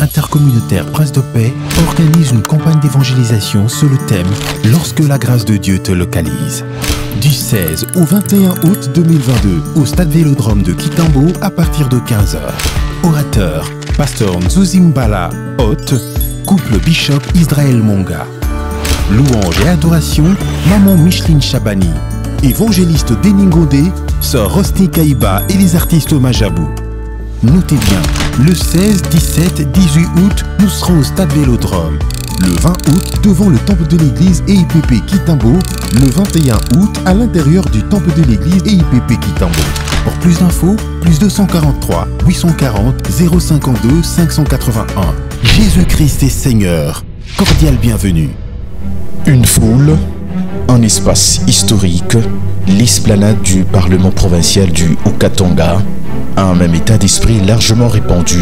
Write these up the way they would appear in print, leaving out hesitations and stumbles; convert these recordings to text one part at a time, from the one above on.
intercommunautaire Prince de Paix organise une campagne d'évangélisation sur le thème « Lorsque la grâce de Dieu te localise ». Du 16 au 21 août 2022 au stade Vélodrome de Kitambo à partir de 15h. Orateur, pasteur Nzuzimbala, hôte, couple Bishop Israël Monga. Louange et adoration, maman Micheline Chabani. Évangéliste Deningondé, sœur Rosny Kaïba et les artistes Majabou. Notez bien, le 16, 17, 18 août, nous serons au stade Vélodrome. Le 20 août, devant le temple de l'église EIPP Kitambo. Le 21 août, à l'intérieur du temple de l'église EIPP Kitambo. Pour plus d'infos, plus 243 840 052 581. Jésus-Christ est Seigneur. Cordial bienvenue. Une foule, un espace historique, l'esplanade du Parlement provincial du Haut-Katanga, un même état d'esprit largement répandu,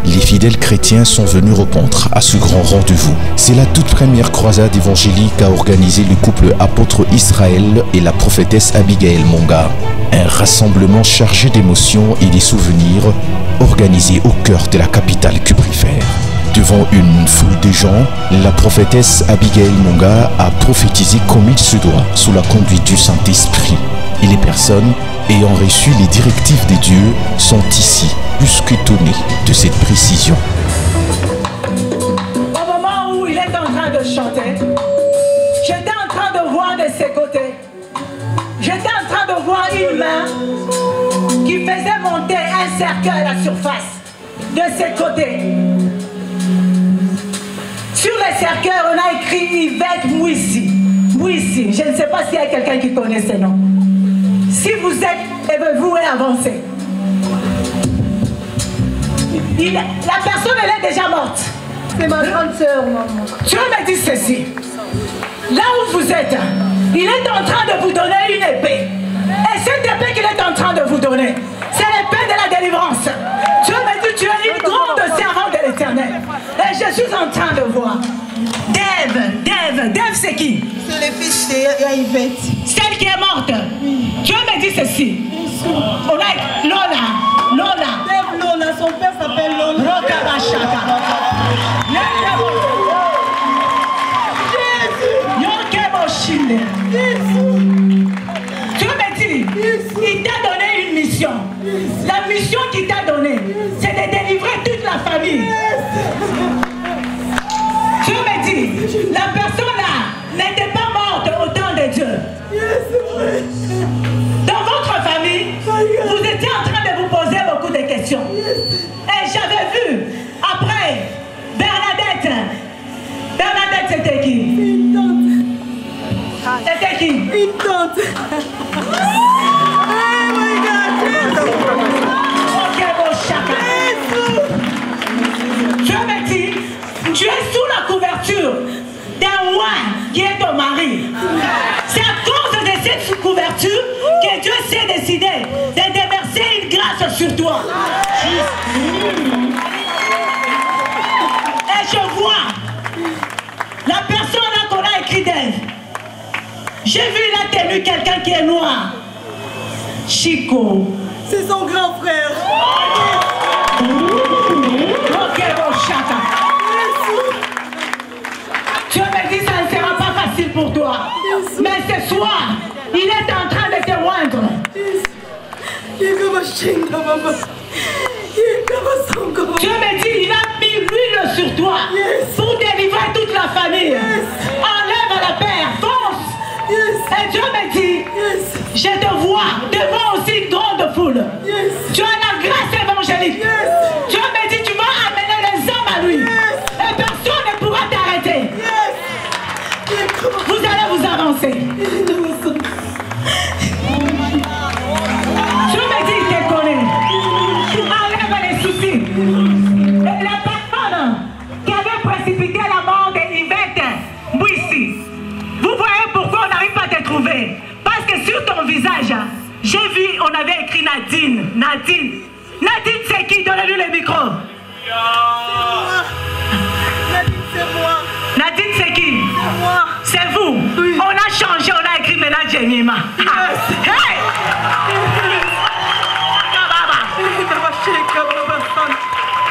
les fidèles chrétiens sont venus répondre à ce grand rendez-vous. C'est la toute première croisade évangélique qu'a organisé le couple apôtre Israël et la prophétesse Abigail Monga. Un rassemblement chargé d'émotions et de souvenirs organisé au cœur de la capitale cuprifère. Devant une foule de gens, la prophétesse Abigail Monga a prophétisé comme il se doit, sous la conduite du Saint-Esprit. Et les personnes ayant reçu les directives de Dieu sont ici, plus qu'étonnées de cette précision. Au moment où il est en train de chanter, j'étais en train de voir de ses côtés. J'étais en train de voir une main qui faisait monter un cercueil à la surface de ses côtés. Sur le cercueil, on a écrit Yvette Mouissi. Mouissi, je ne sais pas s'il y a quelqu'un qui connaît ce nom. Si vous êtes, vous avancez. La personne, elle est déjà morte. C'est ma grande sœur, maman. Dieu me dit ceci. Là où vous êtes, il est en train de vous donner une épée. Et cette épée qu'il est en train de vous donner, c'est l'épée de la délivrance. Dieu me dit, tu es une grande servante de l'Éternel. Et je suis en train de voir. Dave, c'est qui? C'est le fils de Yvette. Celle qui est morte. Dieu me dit ceci. On a Lola. Dave Lola, son père s'appelle Lola. Dieu me dit, il t'a donné une mission. La mission qu'il t'a donnée, c'est de délivrer toute la famille. Dieu me dit, la personne là n'était pas morte au temps de Dieu. Dans votre famille, vous étiez en train de vous poser beaucoup de questions. Et j'avais vu, après, Bernadette, c'était qui? Une tante. C'était qui? Une tante. Oh my God. Ok, mon chaka. Dieu me dit, tu es sous la couverture d'un roi qui est ton mari. C'est à cause de cette couverture que Dieu s'est décidé de déverser une grâce sur toi. Et je vois la personne là qu'on a écrit d'elle. J'ai vu la tenue quelqu'un qui est noir. Chico. C'est son grand frère. Ok, mon chata. Dieu me dit ça ne sera pas facile pour toi. Mais ce soir, il est en train de te moindre. Dieu me dit, il a mis l'huile sur toi pour délivrer toute la famille. Enlève la paix, fonce. Et Dieu me dit, je te vois devant aussi une grande foule. Tu as la grâce évangélique. Dieu me dit, tu vas amener les hommes à lui. Et personne ne pourra t'arrêter. Vous allez vous avancer. Dieu me dit, il te connaît. Enlève les soucis. Et la personne qui avait précipité la mort d'Yvette Mouissi, vous voyez pourquoi on n'arrive pas à te trouver. Parce que sur ton visage, j'ai vu, on avait écrit Nadine. Nadine, c'est qui? Donnez-lui le micro. Nadine, c'est moi. Nadine, c'est qui? C'est moi. C'est vous. Oui. On a changé, on a écrit maintenant Jenima. Hey!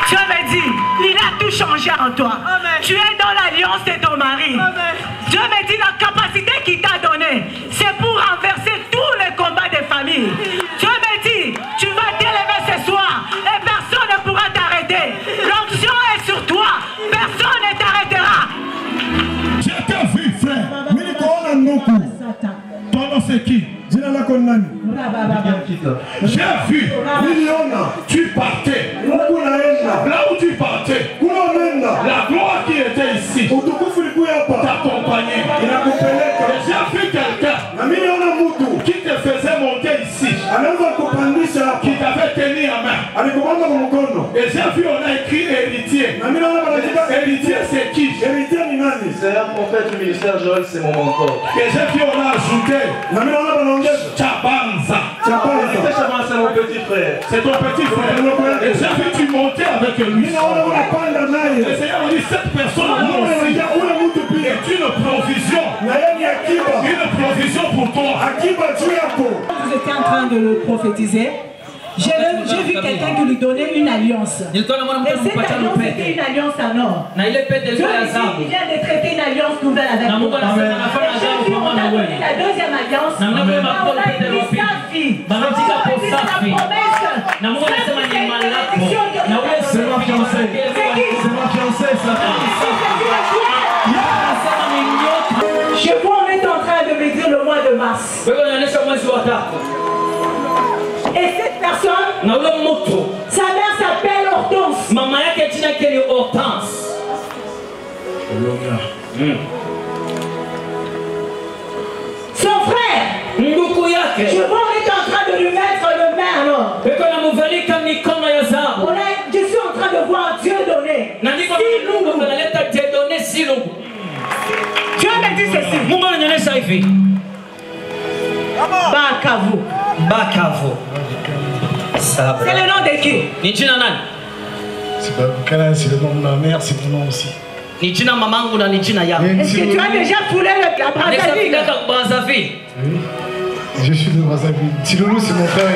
Dieu me dit, il a tout changé en toi. Amen. Tu es dans l'alliance de ton mari. Amen. Dieu me dit la capacité qu'il t'a donnée, c'est pour renverser tous les combats des familles. Dieu me dit, tu vas t'élever ce soir et personne ne pourra t'arrêter. L'onction est sur toi, personne ne t'arrêtera. Je t'ai vu, frère. Ton nom c'est qui? J'ai vu. Tu partais. Là où tu partais, la gloire qui était ici t'accompagnait. Et j'ai vu quelqu'un qui te faisait monter ici, qui t'avait tenu en main. Et j'ai vu, on a écrit héritier. Héritier, c'est qui? C'est un prophète du ministère Joël, c'est mon mentor. Et j'ai vu, on a ajouté Chabanza. C'est mon petit frère. C'est ton petit frère. Et j'ai vu, tu montais avec lui. Le Seigneur nous dit, cette personne aussi est une provision. Une provision pour toi. Vous étiez en train de le prophétiser. J'ai vu quelqu'un qui lui donnait une alliance. Et cette alliance était une alliance en or. Dieu il vient de traiter une alliance nouvelle avec vous. J'ai vu, on a donné la deuxième alliance. On a écrit sa fille. On a écrit sa promesse. C'est ma fiancée. C'est ma fiancée, ça. Je vois, on est en train de me dire le mois de mars. Et cette personne, sa mère s'appelle Hortense. Mama yake jina yake ni Hortense. Son frère, Ndugu yake. je vois, on est en train de lui mettre le main alors. Je suis en train de voir Dieu donner. Dieu me dit ceci. Bakavo. Bakavo. C'est le nom de qui? C'est pas c'est le nom de ma mère, c'est mon nom aussi. Est-ce que tu as déjà foulé la Brazzaville? Oui. Je suis de Brazzaville. Tiloulou, c'est mon frère.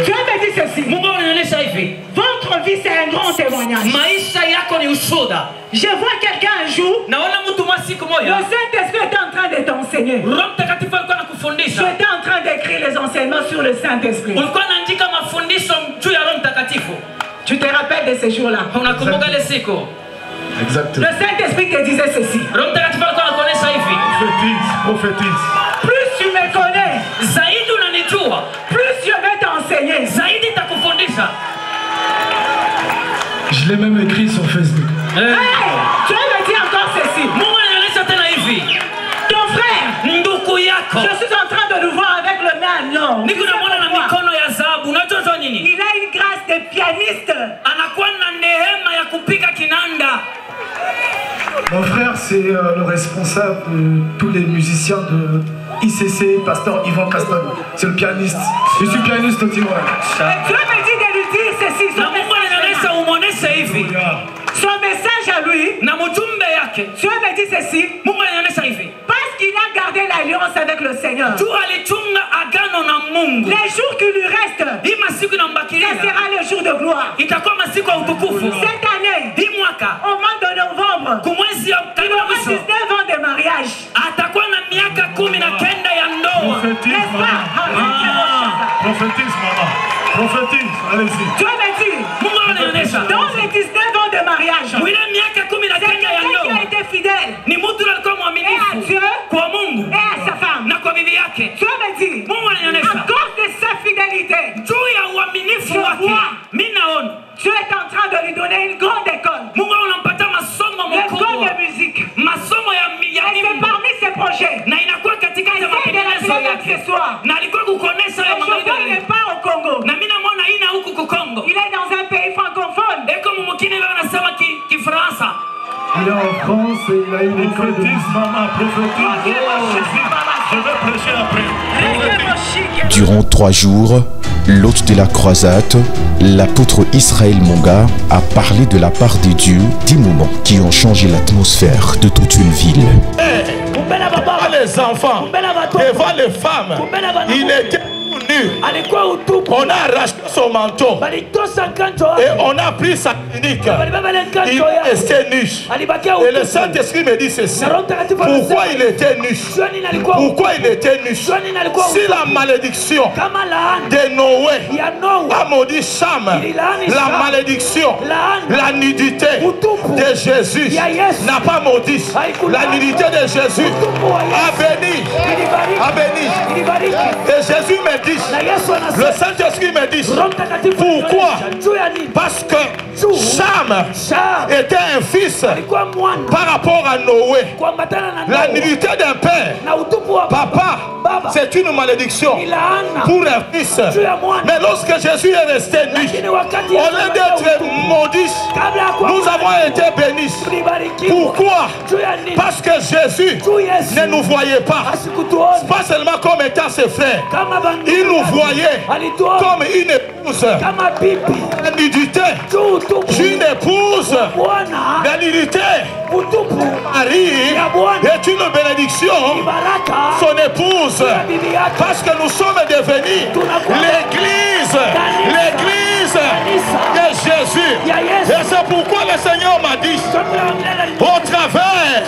Dieu me dit ceci. Votre vie, c'est un grand témoignage. Je vois quelqu'un un jour, le Saint-Esprit est en train de t'enseigner. Tu étais en train d'écrire les enseignements sur le Saint-Esprit. Tu te rappelles de ces jours-là? Exactement. Le Saint-Esprit te disait ceci. Prophétise. Plus tu me connais, plus je vais t'enseigner. Je l'ai même écrit sur Facebook. Hey, tu me dis encore ceci. Ton frère, je suis en train de le voir avec le main non. Il a une grâce de pianiste. Mon frère, c'est le responsable de tous les musiciens de ICC, Pasteur Yvan Caston. C'est le pianiste. Je suis pianiste au Tiroir. Dieu me dit de lui dire ceci. Son message à lui, Dieu me dit ceci. Parce qu'il a gardé l'alliance avec le Seigneur. Les jours qui lui restent, ça sera le jour de gloire. Cette année, au mois de novembre, il aura 19 ans de mariage. Prophétise, maman. Prophétise, allez-y. Dieu me dit, dans les 19 ans de mariage, c'est quelqu'un qui a été fidèle. Et à Dieu et à sa femme. Dieu me dit, à cause de sa fidélité, je vois, Dieu est en train de lui donner une grande école. L'école de musique. Et c'est parmi ses projets. Et ce soir. Et je vois qu'il n'est pas au Congo. Il est dans un pays francophone. Il est en France et il a une école de musique. Maman, prophétise. Je vais prêcher après. Durant 3 jours, l'hôte de la croisade, l'apôtre Israël Monga, a parlé de la part de Dieu des moments qui ont changé l'atmosphère de toute une ville. Devant les enfants, devant les femmes, il était nu. On a arraché son manteau. Et on a pris sa tunique. Il restait nu. Et le Saint-Esprit me dit ceci. Pourquoi il était nu? Pourquoi il était nu? Si la malédiction de Noé a maudit Cham, la malédiction, la nudité de Jésus n'a pas maudit. La nudité de Jésus a béni. A béni. Et Jésus me dit, le Saint-Esprit me dit, pourquoi? Parce que Cham était un fils par rapport à Noé. La nudité d'un père, papa, c'est une malédiction pour un fils. Mais lorsque Jésus est resté nu, au lieu d'être maudit, nous avons été bénis. Pourquoi? Parce que Jésus ne nous voyait pas seulement comme étant ses frères, il nous voyait comme une épouse. La nudité d'une épouse, la nudité, Marie est une bénédiction, son épouse, parce que nous sommes devenus l'église de Jésus. Et c'est pourquoi le Seigneur m'a dit, au travers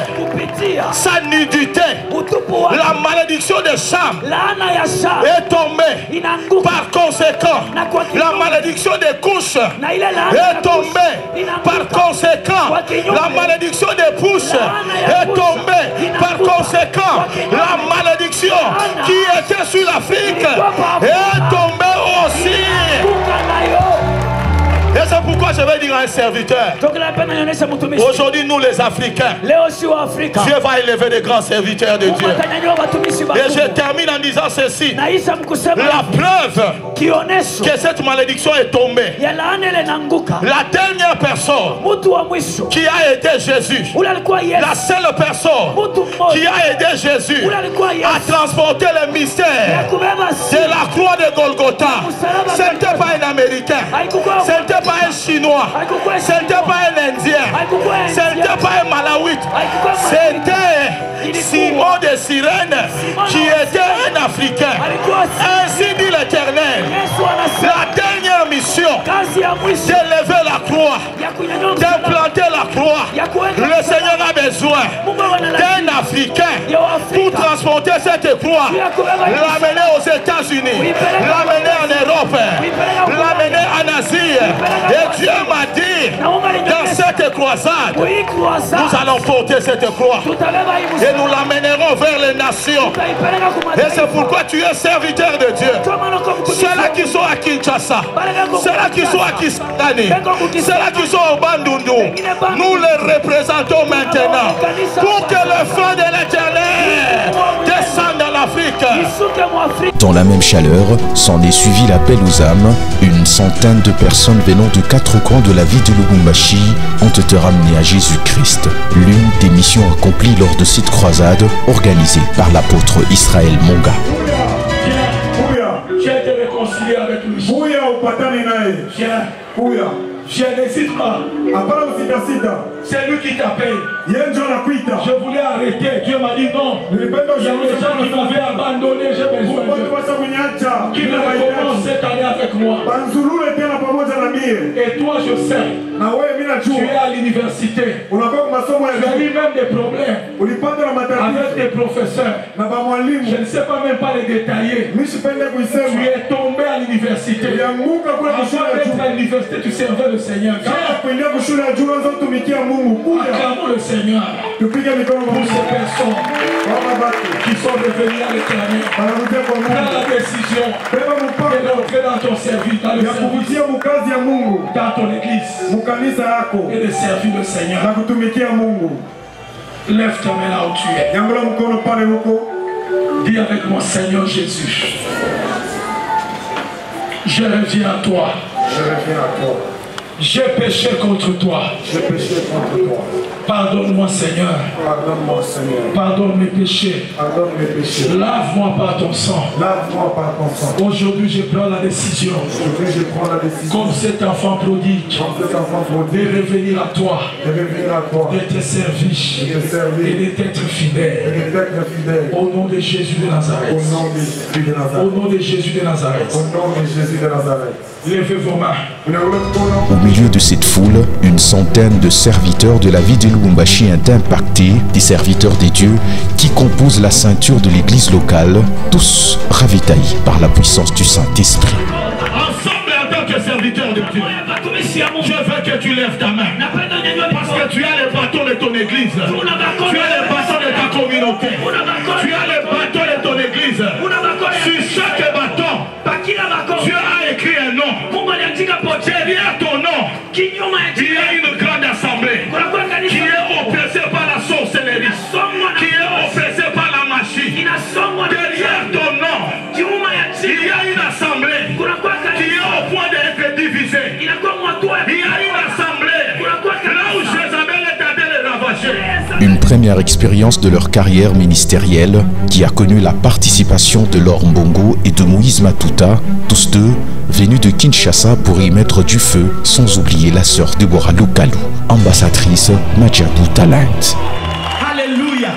sa nudité, la malédiction de Cham est tombée. Par conséquent, la malédiction des couches est tombée. Par conséquent, la malédiction des pouces est tombée. Par conséquent, la malédiction qui était sur l'Afrique est tombée aussi. Et c'est pourquoi je vais dire à un serviteur, aujourd'hui nous les Africains, Dieu va élever des grands serviteurs de Dieu. Et je termine en disant ceci, la preuve que cette malédiction est tombée, la dernière personne qui a aidé Jésus, la seule personne qui a aidé Jésus à transporter le mystère de la croix de Golgotha, ce n'était pas un Américain, ce n'était pas un Chinois, ce n'était pas un Indien, ce n'était pas un Malawite, c'était Simon de Cyrène qui était un Africain. Ainsi dit l'Éternel, la dernière mission d'élever la croix, d'implanter la croix, le Seigneur a besoin d'un Africain pour transporter cette croix, l'amener aux États-Unis, l'amener en Europe, l'amener en Asie. Et Dieu m'a dit, dans cette croisade, nous allons porter cette croix et nous l'amènerons vers les nations. Et c'est pourquoi tu es serviteur de Dieu. Ceux-là qui sont à Kinshasa, ceux-là qui sont à Kisangani, ceux-là qui sont au Bandundu, nous les représentons maintenant pour que le feu de l'Éternel descende dans l'Afrique. Dans la même chaleur, s'en est suivi l'appel aux âmes. Une centaine de personnes venant de 4 coins de la ville de Lubumbashi ont été ramenées à Jésus-Christ. L'une des missions accomplies lors de cette croisade organisée par l'apôtre Israël Monga. J'ai été réconcilié avec lui. Je n'hésite pas. C'est lui qui t'appelle. Je voulais arrêter. Dieu m'a dit non. Il y a des gens qui m'avaient abandonné. J'ai besoin d'eux. Qui me recommence cette année avec moi. Et toi, je sais. Tu es à l'université. Tu as eu même des problèmes avec tes professeurs. Je ne sais pas même pas les détailler. Tu es tombé à l'université. Avant d'être à l'université, tu servais le Seigneur. Acclamons le Seigneur pour ces personnes qui sont devenues à l'Éternel. Prends la décision d'entrer dans ton service, dans le service, dans ton église, et de servir le Seigneur. Lève ta main là où tu es. Dis avec moi, Seigneur Jésus, je reviens à toi. J'ai péché contre toi. J'ai péché contre toi. Pardonne-moi, Seigneur. Pardonne-moi, Seigneur. Pardonne mes péchés. Pardonne mes péchés. Lave-moi par ton sang. Lave-moi par ton sang. Aujourd'hui, je prends la décision. Aujourd'hui, je prends la décision. Comme cet enfant prodigue. Comme cet enfant prodigue. De revenir à toi. De revenir à toi. De te servir. De te servir. Et d'être fidèle. Et d'être fidèle. Au nom de Jésus de Nazareth. Au nom de Jésus de Nazareth. Au nom de Jésus de Nazareth. Au nom de Jésus de Nazareth. Levez vos mains. Au milieu de cette foule, une centaine de serviteurs de la ville de Lubumbashi est impactés, des serviteurs des dieux qui composent la ceinture de l'église locale, tous ravitaillés par la puissance du Saint-Esprit. Ensemble en tant que serviteur de Dieu, je veux que tu lèves ta main. Parce que tu as le bâton de ton église. Tu as le bâton de ta communauté. Tu as le bâton de ton église. Sur chaque bâton, Dieu a écrit un nom. Derrière ton nom, il y a une grande assemblée qui est oppressée par la sorcellerie, qui est oppressée par la magie. Derrière ton nom, il y a une assemblée qui est au point d'être divisée. Il y a une assemblée là où Jézabel est allé les ravager. Une première expérience de leur carrière ministérielle qui a connu la participation de Laure Mbongo et de Moïse Matuta, tous deux venus de Kinshasa pour y mettre du feu, sans oublier la sœur Deborah Lukalu, ambassadrice Madjabou Talent. Alléluia.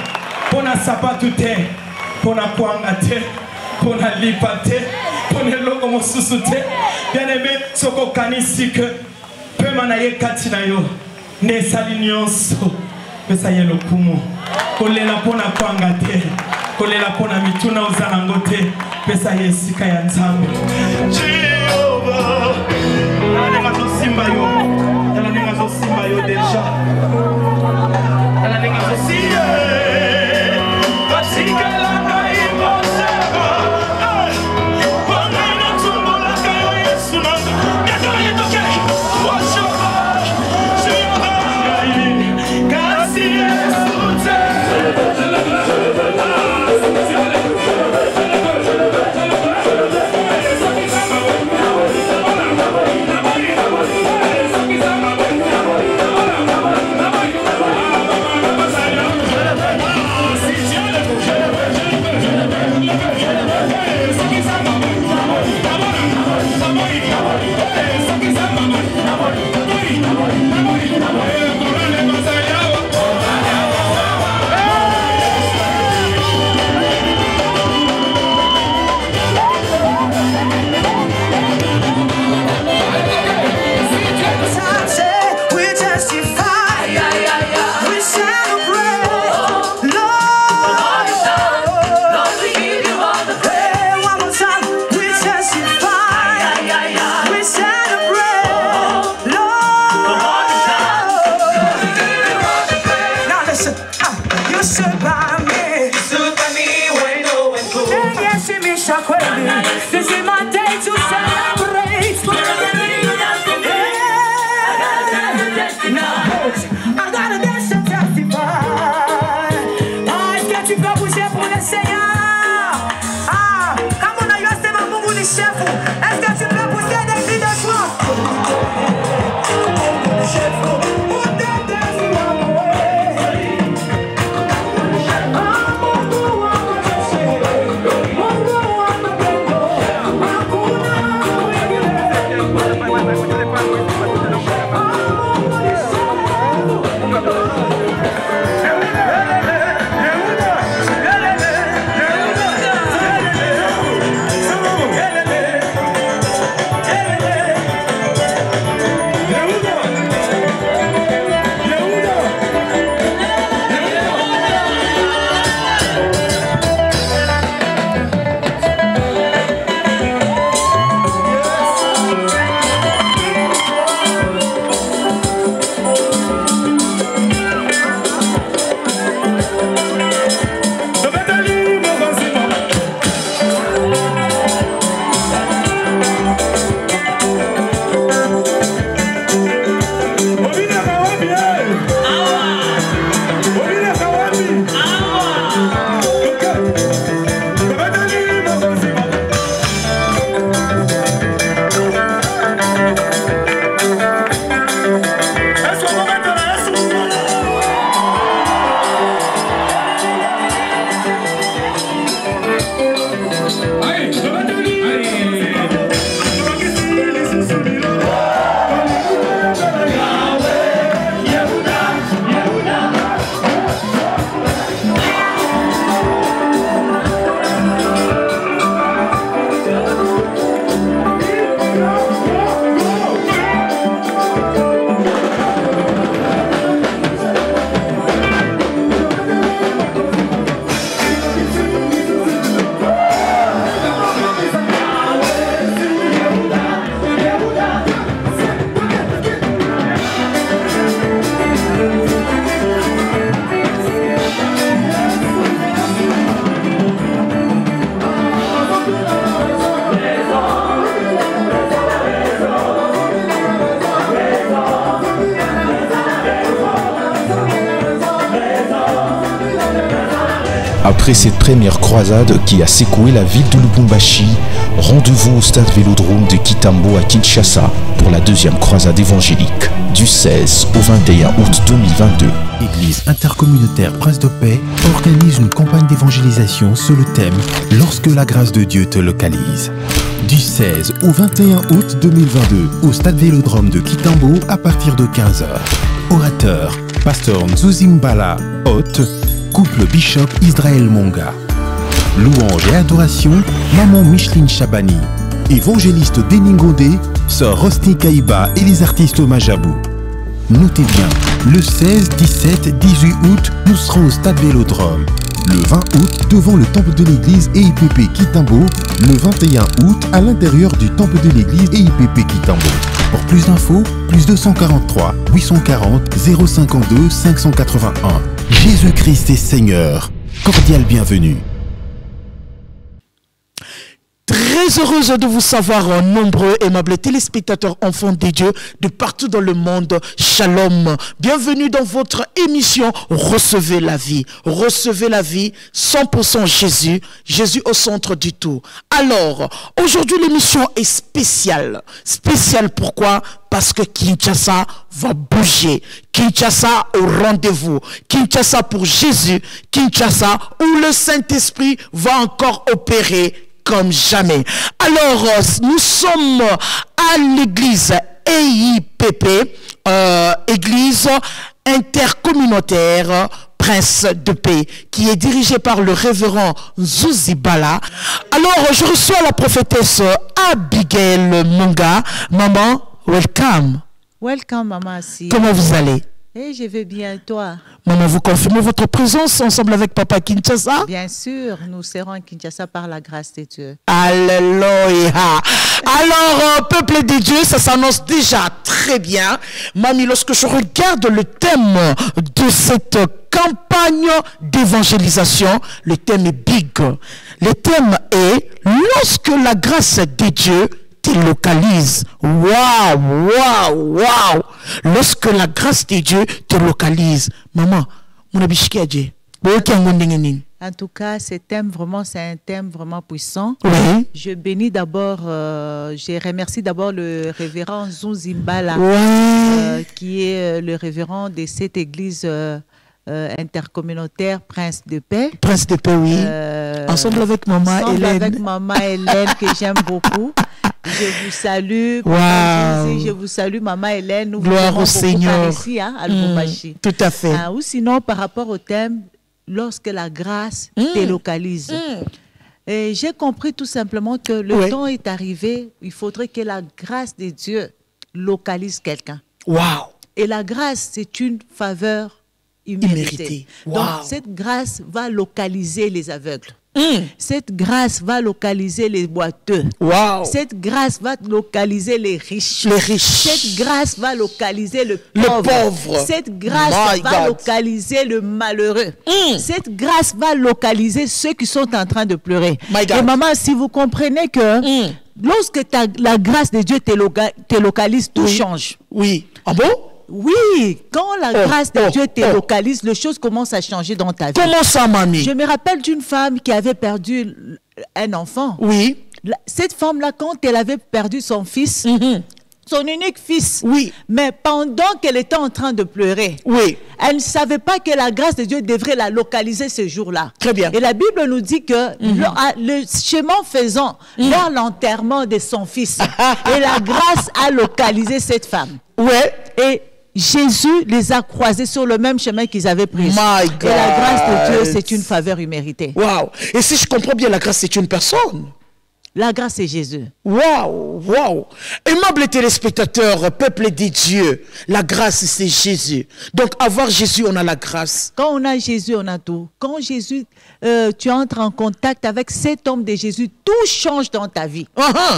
Pona sapatu te, pona kwanga te, pona lipa te, pona loko mosusu te. Bien-aimé, soko kanisi que pema na ye kati na yo ne sali nyonso pesa ye lokumu. Kolela pona kwanga te, kolela pona mituna uzanango te, pesa ye sika ya nzambe. Jehovah, alenga zo simba yo, alenga zo simba yo deja. Alenga zo simba. This is my day to celebrate. I gotta dance. Après cette première croisade qui a secoué la ville de Lubumbashi, rendez-vous au stade Vélodrome de Kitambo à Kinshasa pour la deuxième croisade évangélique du 16 au 21 août 2022. Église intercommunautaire Prince de Paix organise une campagne d'évangélisation sous le thème « Lorsque la grâce de Dieu te localise ». Du 16 au 21 août 2022 au stade Vélodrome de Kitambo à partir de 15h. Orateur, pasteur Nzuzimbala, hôte, couple Bishop Israël Monga. Louange et adoration, maman Micheline Chabani. Évangéliste Deningondé, sœur Rosny Kaïba et les artistes Majabou. Notez bien, le 16, 17, 18 août, nous serons au stade Vélodrome. Le 20 août, devant le temple de l'église EIPP Kitambo. Le 21 août, à l'intérieur du temple de l'église EIPP Kitambo. Pour plus d'infos, plus 243 840 052 581. Jésus-Christ est Seigneur. Cordial bienvenue. Très heureuse de vous savoir nombreux, aimables téléspectateurs, enfants de Dieu, de partout dans le monde. Shalom. Bienvenue dans votre émission Recevez la vie. Recevez la vie, 100% Jésus. Jésus au centre du tout. Alors, aujourd'hui l'émission est spéciale. Spéciale pourquoi? Parce que Kinshasa va bouger. Kinshasa au rendez-vous. Kinshasa pour Jésus. Kinshasa où le Saint-Esprit va encore opérer comme jamais. Alors, nous sommes à l'église EIPP, église intercommunautaire Prince de Paix, qui est dirigée par le révérend Nzuzibala. Alors, je reçois la prophétesse Abigail Monga. Maman, welcome. Welcome, maman. Comment vous allez? Et je vais bien, toi? Maman, vous confirmez votre présence ensemble avec Papa Kinshasa? Bien sûr, nous serons à Kinshasa par la grâce de Dieu. Alléluia. Alors, peuple de Dieu, ça s'annonce déjà très bien. Mamie, lorsque je regarde le thème de cette campagne d'évangélisation, le thème est big. Le thème est « Lorsque la grâce de Dieu te localise ». Waouh, waouh, waouh. Lorsque la grâce de Dieu te localise. Maman, mon abishiki adje. En tout cas, ce thème vraiment, c'est un thème vraiment puissant. Oui. Je bénis d'abord, je remercie d'abord le révérend Nzuzimbala, qui est le révérend de cette église intercommunautaire Prince de Paix. Prince de Paix, oui. Ensemble avec maman Hélène. Avec maman Hélène, que j'aime beaucoup. Je vous salue. Wow. Je vous salue, maman Hélène. Nous Gloire au Seigneur. Ici, hein, à Lubumbashi. Tout à fait. Ou sinon, par rapport au thème, lorsque la grâce te localise. Et j'ai compris tout simplement que le temps est arrivé, il faudrait que la grâce de Dieu localise quelqu'un. Wow. Et la grâce, c'est une faveur imméritée. Wow. Donc, cette grâce va localiser les aveugles. Cette grâce va localiser les boiteux. Wow. Cette grâce va localiser les riches. Cette grâce va localiser le pauvre. Cette grâce va localiser le malheureux. Cette grâce va localiser ceux qui sont en train de pleurer. Et maman, si vous comprenez que lorsque la grâce de Dieu te localise, tout change. Oui. Ah bon? Oui, quand la grâce de Dieu te localise, les choses commencent à changer dans ta vie. Comment ça, mamie? Je me rappelle d'une femme qui avait perdu un enfant. Oui. Cette femme-là, quand elle avait perdu son fils, son unique fils, mais pendant qu'elle était en train de pleurer, elle ne savait pas que la grâce de Dieu devrait la localiser ce jour-là. Très bien. Et la Bible nous dit que le chemin faisant vers l'enterrement de son fils, et la grâce a localisé cette femme. Et Jésus les a croisés sur le même chemin qu'ils avaient pris. Et la grâce de Dieu, c'est une faveur imméritée. Wow. Et si je comprends bien, la grâce, c'est une personne. La grâce, c'est Jésus. Waouh, waouh. Aimables téléspectateurs, peuple des dieux, la grâce, c'est Jésus. Donc, avoir Jésus, on a la grâce. Quand on a Jésus, on a tout. Quand Jésus, tu entres en contact avec cet homme de Jésus, tout change dans ta vie.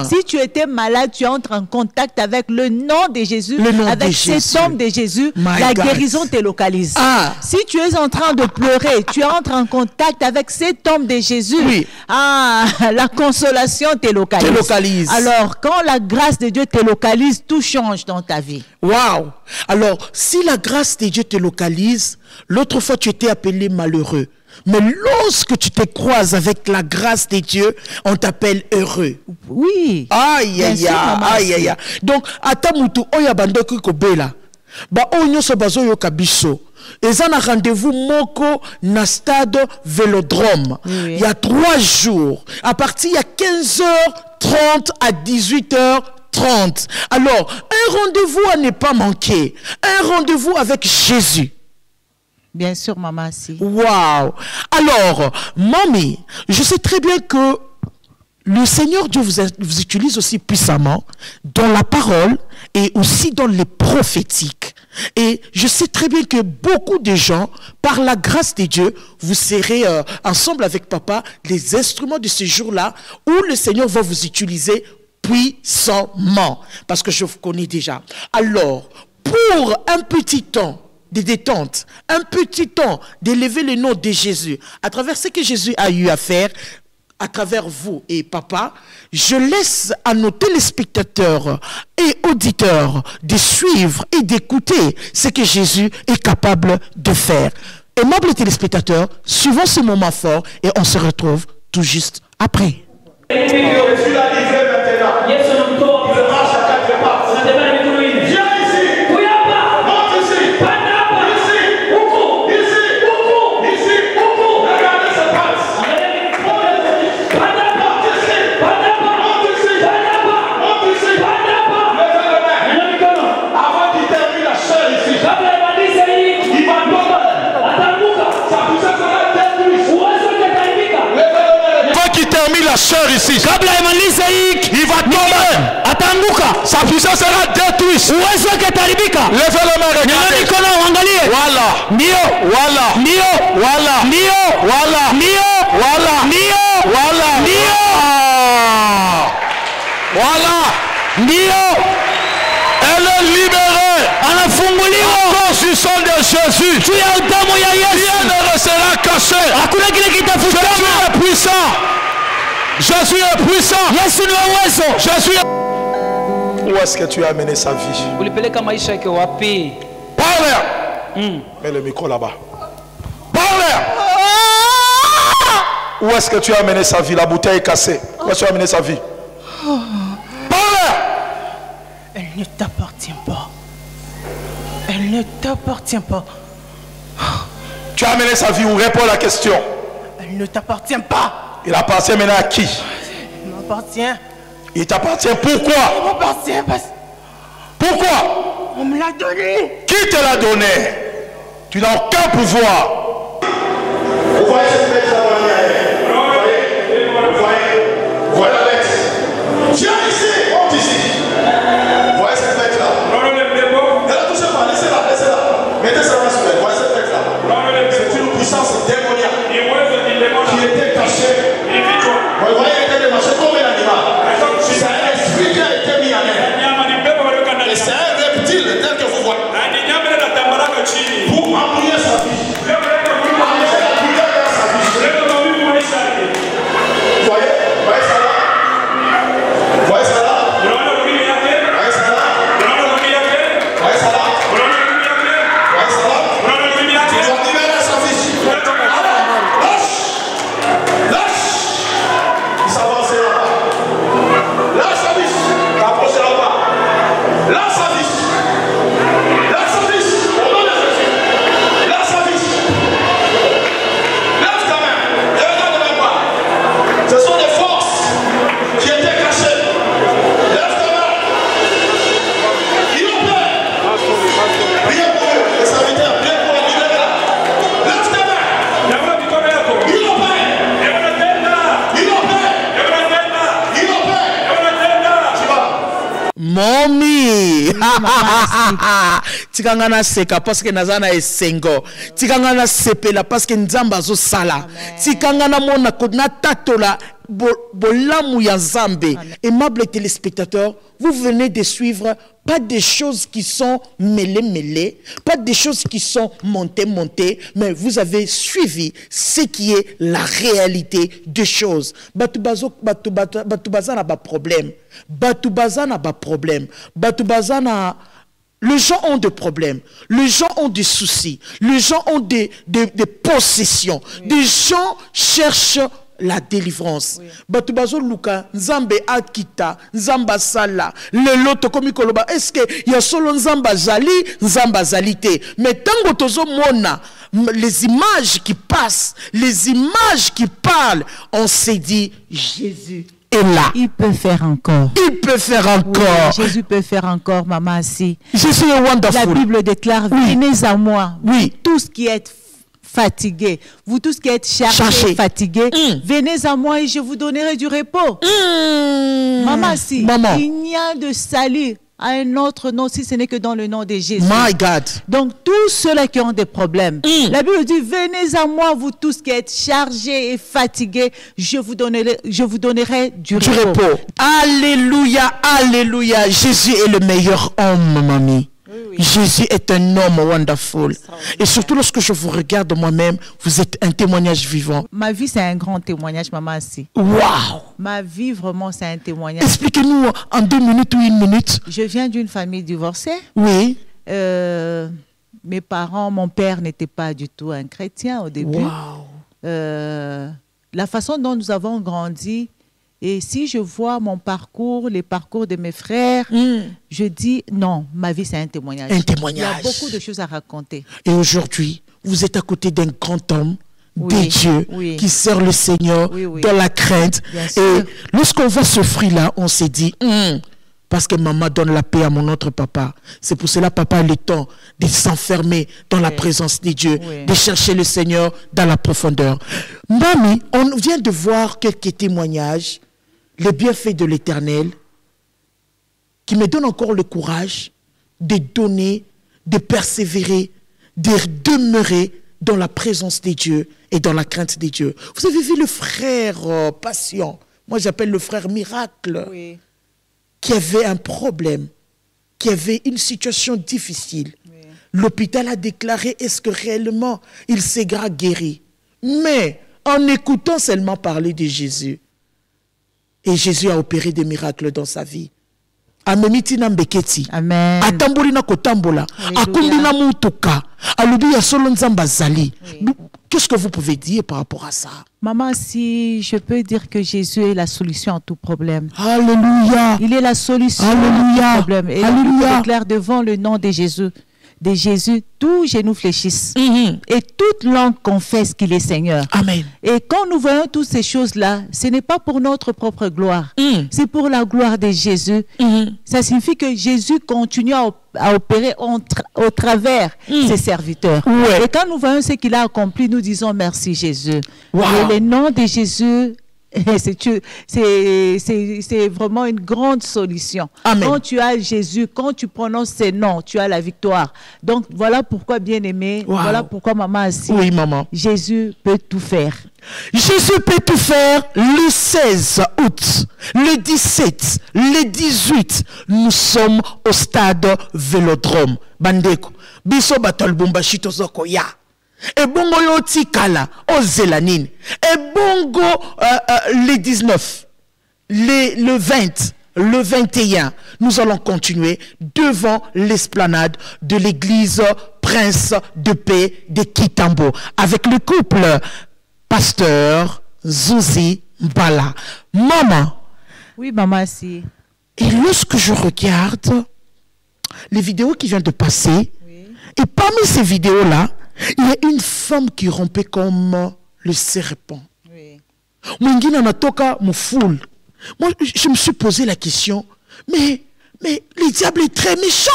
Si tu étais malade, tu entres en contact avec le nom de Jésus, avec cet homme de Jésus, la guérison te localise. Si tu es en train de pleurer, tu entres en contact avec cet homme de Jésus, la consolation te localise. Alors, quand la grâce de Dieu te localise, tout change dans ta vie. Waouh! Alors, si la grâce de Dieu te localise, l'autre fois tu étais appelé malheureux. Mais lorsque tu te croises avec la grâce de Dieu, on t'appelle heureux. Oui. Aïe, aïe, aïe, aïe. Donc, atamutu oya bandoki kobela. Ba onyo so bazo yo kabiso. Eza na rendez-vous moko na stade Vélodrome. Il y a 3 jours. À partir de 15h30 à 18h30. Alors, un rendez-vous à ne pas manquer. Un rendez-vous avec Jésus. Bien sûr, maman, si. Waouh! Alors, mamie, je sais très bien que le Seigneur Dieu vous utilise aussi puissamment dans la parole et aussi dans les prophétiques. Et je sais très bien que beaucoup de gens, par la grâce de Dieu, vous serez ensemble avec papa les instruments de ce jour-là où le Seigneur va vous utiliser puissamment. Parce que je vous connais déjà. Alors, pour un petit temps de détente, un petit temps d'élever le nom de Jésus, à travers ce que Jésus a eu à faire, à travers vous et papa, je laisse à nos téléspectateurs et auditeurs de suivre et d'écouter ce que Jésus est capable de faire. Aimables téléspectateurs, suivons ce moment fort et on se retrouve tout juste après. Jésus l'a livré maintenant. Il marche à 4 pas. Viens ici. Monte ici. Ici. Regardez ce passe. Avant qu'il termine la chair ici, il va tomber. Ça vous sera détruit. Avant qu'il termine la chair ici, il va tomber. Sa puissance sera détruite. Levez la main, regardez. Elle est libérée à cause du sang de Jésus. Rien ne restera caché. Jésus est puissant. Jésus est puissant. Jésus est... Où est-ce que tu as amené sa vie? Parle. Mets le micro là-bas. Parle. Où est-ce que tu as amené sa vie? La bouteille est cassée. Où est-ce que tu as amené sa vie? Parle. Elle ne t'appartient pas. Elle ne t'appartient pas. Tu as amené sa vie où? Réponds à la question. Elle ne t'appartient pas. Il appartient maintenant à qui? Il m'appartient. Il t'appartient pourquoi? Il m'appartient parce... Pourquoi? On me l'a donné. Qui te l'a donné? Tu n'as aucun pouvoir. Vous voyez cette bête là? Vous voyez la bête? Viens ici, monte ici. Vous voyez cette bête là? Ne la touchez pas, laissez-la. Mettez sa main sur elle. Vous voyez cette bête là? C'est une puissance démoniaque qui était cachée. Vous voyez, elle était démarchée comme un animal. C'est un esprit qui a été mis en elle. Et c'est un reptile tel que vous voyez. Pour embrouiller sa vie. Vous voyez ça là? Vous voyez ça là? Tu dois libérer sa vie. Lâche. Il s'avance là-bas. Lâche sa vie. Rapproche là-bas. Lâche sa vie. Au nom de Jésus. Lâche sa vie. Lâche ta main. Et regarde même pas. Ce sont des forces qui étaient cachées. Lève ta main. Il opère. Priez pour eux, les serviteurs. Priez pour les libérer. Lève ta main. Il opère. Tu vas. Mommy, tikangana seka parce que nazana esengo, tikangana sepela parce que nzamba zo sala, tikangana mona kona tatola bolamu ya Nzambe. Aimables téléspectateurs, vous venez de suivre pas des choses qui sont mêlées, pas des choses qui sont montées, mais vous avez suivi ce qui est la réalité des choses. Batoubaza n'a pas problème. Batoubaza n'a pas problème. Batoubaza n'a Les gens ont des problèmes, les gens ont des soucis, les gens ont des possessions. Des gens cherchent la délivrance. Batu bazo luka nzambe akita nzamba sala lelo tokomi koloba est-ce que ya solo nzamba zali nzamba zalité mais tango tozo mona les images qui passent, les images qui parlent, on s'est dit Jésus est là. Il peut faire encore. Il peut faire encore. Oui, Jésus peut faire encore, maman assis. Jésus est wonderful. La Bible déclare, venez à moi, oui, tous qui êtes fatigués, vous tous qui êtes chargés, fatigués, venez à moi et je vous donnerai du repos. Maman, si il n'y a de salut à un autre nom si ce n'est que dans le nom de Jésus. My God. Donc tous ceux-là qui ont des problèmes, la Bible dit, venez à moi, vous tous qui êtes chargés et fatigués, je vous donnerai du repos. Alléluia, alléluia. Jésus est le meilleur homme, mamie. Jésus est un homme wonderful. Et surtout lorsque je vous regarde moi-même, vous êtes un témoignage vivant. Ma vie, c'est un grand témoignage, maman. Wow! Ma vie, vraiment, c'est un témoignage. Expliquez-nous en 2 minutes ou 1 minute. Je viens d'une famille divorcée. Oui. Mes parents, mon père n'était pas du tout un chrétien au début. Wow. La façon dont nous avons grandi, et si je vois mon parcours, les parcours de mes frères, je dis non, ma vie c'est un témoignage. Un témoignage. Il y a beaucoup de choses à raconter. Et aujourd'hui, vous êtes à côté d'un grand homme de Dieu qui sert le Seigneur dans la crainte. Et lorsqu'on voit ce fruit-là, on s'est dit, parce que maman donne la paix à mon autre papa. C'est pour cela papa a le temps de s'enfermer dans la présence de Dieu, de chercher le Seigneur dans la profondeur. Mamie, on vient de voir quelques témoignages, les bienfaits de l'Éternel, qui me donnent encore le courage de donner, de persévérer, de demeurer dans la présence de Dieu et dans la crainte de Dieu. Vous avez vu le frère patient, moi j'appelle le frère miracle, qui avait un problème, qui avait une situation difficile. L'hôpital a déclaré, est-ce que réellement il sera guéri? Mais en écoutant seulement parler de Jésus, et Jésus a opéré des miracles dans sa vie. Amen. Qu'est-ce que vous pouvez dire par rapport à ça? Maman, si je peux dire que Jésus est la solution à tout problème. Alléluia. Il est la solution à tout problème. Et il déclare devant le nom de Jésus, tous genoux fléchissent. Et toute langue confesse qu'il est Seigneur. Amen. Et quand nous voyons toutes ces choses-là, ce n'est pas pour notre propre gloire. C'est pour la gloire de Jésus. Ça signifie que Jésus continue à opérer au travers ses serviteurs. Et quand nous voyons ce qu'il a accompli, nous disons merci Jésus. Et le nom de Jésus, c'est vraiment une grande solution. Amen. Quand tu as Jésus, quand tu prononces ses noms, tu as la victoire. Donc voilà pourquoi, bien-aimé, voilà pourquoi maman assis. Oui, maman. Jésus peut tout faire. Jésus peut tout faire. Le 16 août, le 17, le 18, nous sommes au stade Vélodrome. Bandeko, biso batol bumbashi tozoko ya. Et bongo yoti kala o zelanine. Et bongo le 19, le 20, le 21, nous allons continuer devant l'esplanade de l'église Prince de Paix de Kitambo avec le couple pasteur Zuzi Mbala. Maman. Oui, maman, si. Et lorsque je regarde les vidéos qui viennent de passer, et parmi ces vidéos-là, il y a une femme qui rompait comme le serpent. Moi, je me suis posé la question, mais le diable est très méchant.